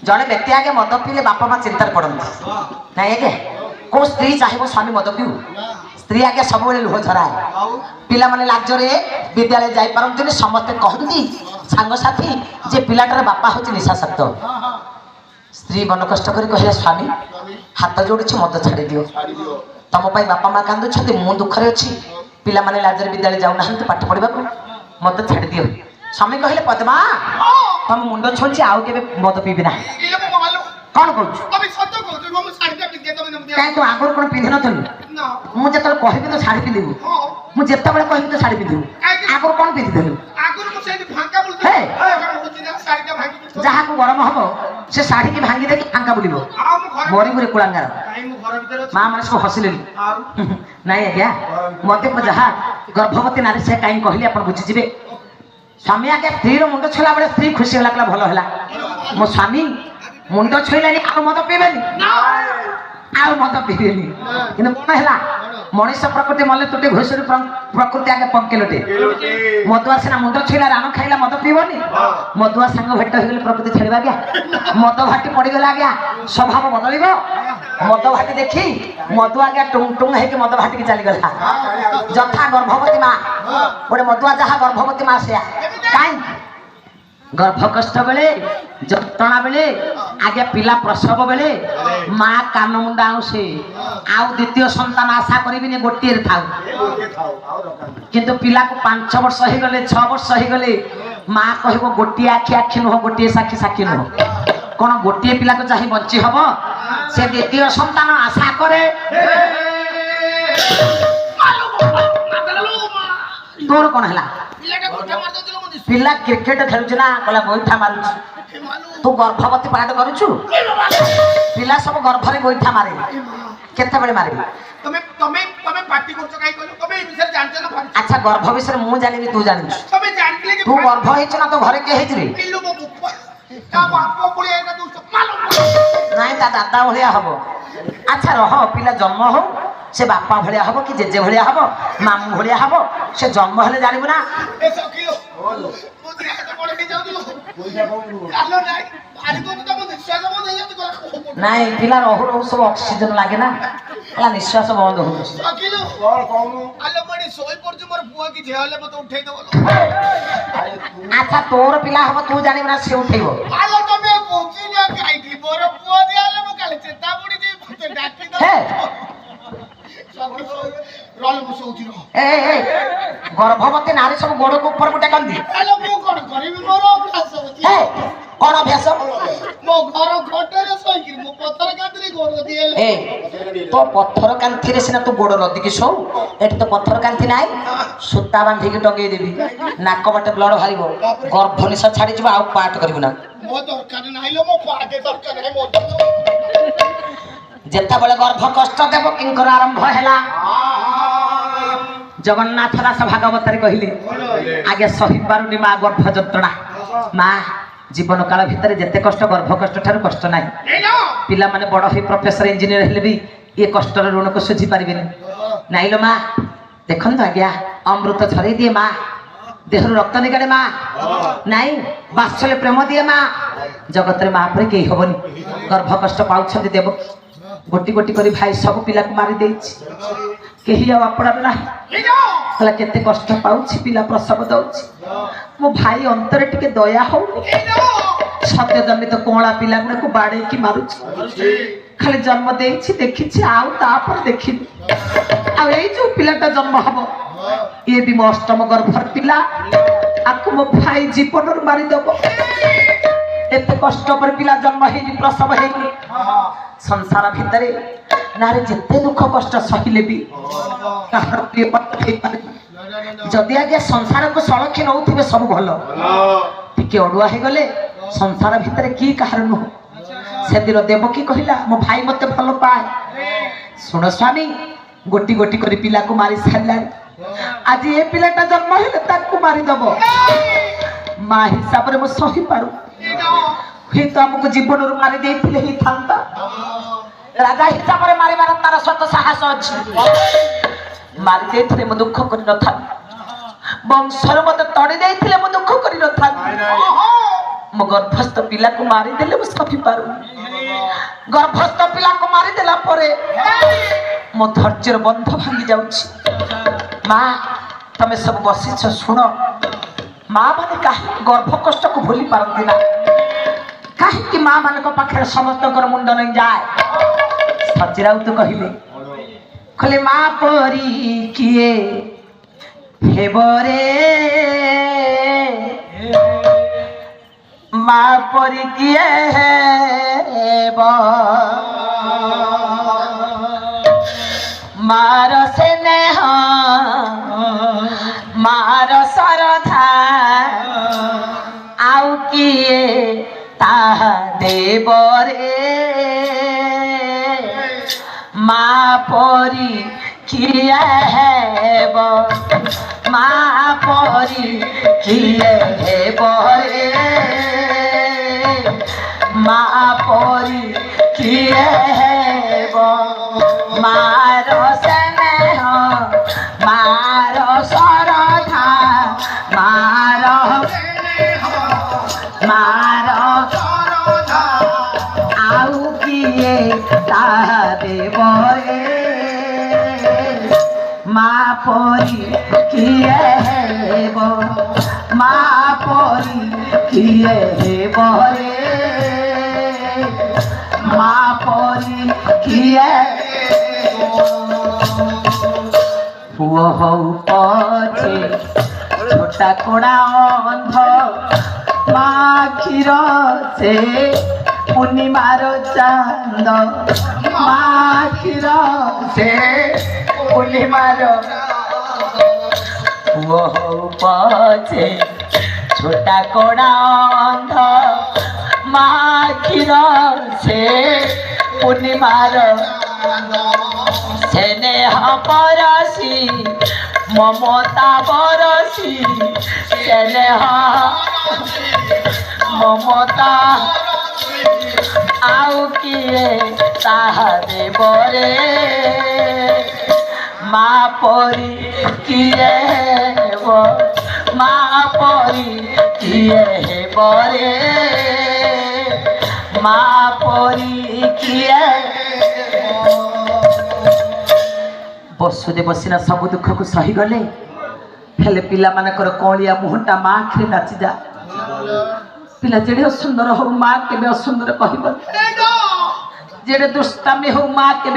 जड़े व्यक्ति आगे मद पीले बापा माँ चिंता पड़ती ना आगे को स्त्री चाहिए स्वामी मद पीऊ स्त्री आगे सब लुह झराए पिला माने लाजरे विद्यालय जाई पारंतु समस्ते कहती सांगसाथी जे पिलाटार बापा हूँ निशाशक्त स्त्री मन कष्ट कर कहले स्वामी हाथ जोड़ी मद छाड़ी दियो तुम बापा माँ कांदुंट मु दुखरे अच्छी पिला माने लाजरे विद्यालय जाऊना पाठ पढ़ा मद छाड़ी दियो स्वामी कहले पद्मा तुम मुंड छोड़ी आउ के मद पीबी ना कौन कहूँ कहीं तू आगुरी कौन पिंधि नु मुझे कहबी तो शाढ़ी पिंधु मुझे कहबी तो शाढ़ी पिंधु आगुरी कौन पिंधिलु जहाँ को गरम हम से शाढ़ी की भांगी देखी फांका बुल मरी मुरे कुलांगार माँ मैंने सब हसिले नाई आज्ञा मत जहाँ गर्भवती नारी से कहीं कहली आप बुझीजे स्वामी आगे स्त्री मुंड छोला बेले स्त्री खुशी होला भल है मो स्वामी मुंड छोइलानी आ मद पीबेनी आ मद पीबेनी कि कौन है मनीष प्रकृति मल्ले तुटे घोषरी प्रकृति आगे पंकेलोटे मदुआ सीना मुंड छोइला राम खाइला मद पीबनी मदुआ सांग भेट हो गले प्रकृति छाड़ा गया मद भाटी पड़गला आज्ञा स्वभाव बदल मद भाटी देखी मदुआ आज्ञा टुंग टुंग है मद भाटी की चलीगला जथा गर्भवती माँ गोटे मदुआ जहाँ गर्भवती माँ से कहीं गर्भ कष्ट बेले जंत्रणा बेले आगे पिला प्रसव बेले माँ कान मुंडा आउसे आउ द्वितीय संतान आशा करी गोटे था किंतु पिला को 5 वर्ष हो गले 6 वर्ष हो गले माँ कह गोटे आखि आखि नुह गोटे साक्षी साक्षी नुह कौन गोटे पिला को चाहे बंची हम से द्वितीय संतान आशा करे तोर कौन है पिला क्रिकेट खेलुच ना कहला गोईठा मारुच तू गर्भवती पाठ करुचु पिला सब गर्भरे गोईठा मारे केते बेले मारे तमे तमे तमे पार्टी करछ काई कहलो तमे ई विषय जानछ ना अच्छा गर्भ विषय मु जानिबी तू जानिस तमे जानले कि तू गर्भ हेछ ना तो घरे के हेछ रे पिल्लू मो बुक का बाप पुलिया ना दोस्त मालूम नहीं ता दादा भलिया हबो अच्छा रह पिला जन्म हो से बापा भलिया हबो कि जेजे भलिया हबो मामू भलिया हबो से जन्म हेले जानिबो ना ए सखियो मुद्रा तो बड़े के जाउ दिलो कालो नाही आरे तो तम निश्वास बंद हो जात नहीं पिला रहु रहु सब ऑक्सीजन लागे ना ला निश्वास बंद हो सखिलो कोन कहनु आलो बड़ी सोई पड़छ मोर बुआ की झेले मत उठै दबलो अच्छा तोर पिला हबो तू जानिबो ना से उठैबो आलो तमे बुझी ना काईठी मोर बुआ दियाले म काले चेता पड़ी जे मते डाकी दो रोल मुसौती रो ए गर्भवती नारी सब गोड़ को ऊपर गोटे कंदी आलो मु कोन करिबी मोर अभ्यास होती ए कोन अभ्यास मो घर घटरे सोइकी मो पत्थर कांतरी गोड़ दिएले ए तो पत्थर कांथी रे सिना तू गोड़ रदी की सौ एठी तो पत्थर कांथी नाइ सुता बांधी के टंगेई देबी नाक बाटे ब्लड हारिबो गर्भ निशा छाडी जबा आ पाट करिबो ना मो दरकार नाइलो मो पाटे दरकार है मो जेता बेले गर्भ कष्ट देव किंकर आरंभ हैला जगन्नाथ दास भागवत रे कहिले आगे सही पारुनी माँ गर्भ जंत्रणा माँ जीवन काल भितर जेते कष्ट गर्भ कष्ट ठार कष्ट नाही पिला माने बड़ ही प्रोफेसर इंजीनियर हेले भी ये कष्ट ऋण को सुझी पारिबेनी नाइलो माँ देखंत आज्ञा अमृत झरे दिए माँ देहरु रक्त निकाले माँ नाई वात्सल्य प्रेम दिए माँ जगत रे माँ पर केही हबनी गर्भ कष्ट पाउछन्ति देव गोटी गोटी करी भाई सब पिला को मारी देछि केही अपना ना कला केते कष्ट पाउछि पिला प्रसव दउछि मो भाई अंतर टिके दया हो सत्य जमित कोला पिला गुडा को बाडे की मारुछि खाली जन्म देछि देखिछि आउ तापर देखिनि आ ए जो पिलाटा जन्म हबो ये भी मो अष्टम गर्भर पिला आकु मो भाई जीवन मारी दबो एते कष्ट पर पिला जन्म हेनी प्रसव हेनी संसार भितरे नारी जिते दुख कष्ट सहिले भी जदि आगे संसार को सड़खी नौथिबे सब भल टिके अड़ुआ हो गले संसार भितर की कहार नुह से दिन देवकी कहला मो भाई मते भल पाए सुन स्वामी गोटी गोटी करी पिला को मारी सारा आज ये पिलाटा जन्म हेले ताकू मारी दब माँ हिसाब रे मो सही पारू ही तो हमको जीवन रू मारी देथिले ही थांता राजा हिसाब रे मारी मार तार सत साहस अछि मारी देथिले मो दुख करि न था वंशर मते तड़ी देथिले मो दुख करि न था मो गर्भस्थ पिला को मारी देले मु सफी पारू गर्भस्थ पिला को मारी देला परे मो धैर्यर बंध भांगी जाउछि माँ तमे सब बसिछ सुन माँ माने कहीं गर्भ कष्ट को भूली पारती ना कहीं माँ मान पाखे समस्त मुंड नहीं जाए सचिराउ तो कहले कहले माँ परी किए हेबरे माँ परी किए हेब मार स्नेह मार सरधा आउ किए ताहा देवरे माँ परी किए हेब माँ परी किए हेबरे माँ परी किए हेब मार स्नेह मार सरधा मार मार आउ किए ताहा देवरे माँ परी किए हेब माँ परी किए हेबरे माँ परी किए पुओ हऊ पछे छोटा कोड़ा अंध माँ क्षीर से पूर्णिमार चांद माँ क्षीर से पूर्णिमार पुओ हऊ पछे छोटा कोड़ा अंध माँ क्षीर से पूर्णिमार स्नेह परसी ममता बरसी स्नेह ममता आउ किए ताहा देवरे माँ परी किए हेब माँ परी किए हेबरे माँ परी किए बसुदेव सिना सब दुख को सही गले हेले पिला मानकर कौलिया मुहंटा माँ आखिरे नाची जा पिला जेड़े सुंदर हो माँ केबे असुंदर कहब जेड़े दुष्टामी हो माँ केबे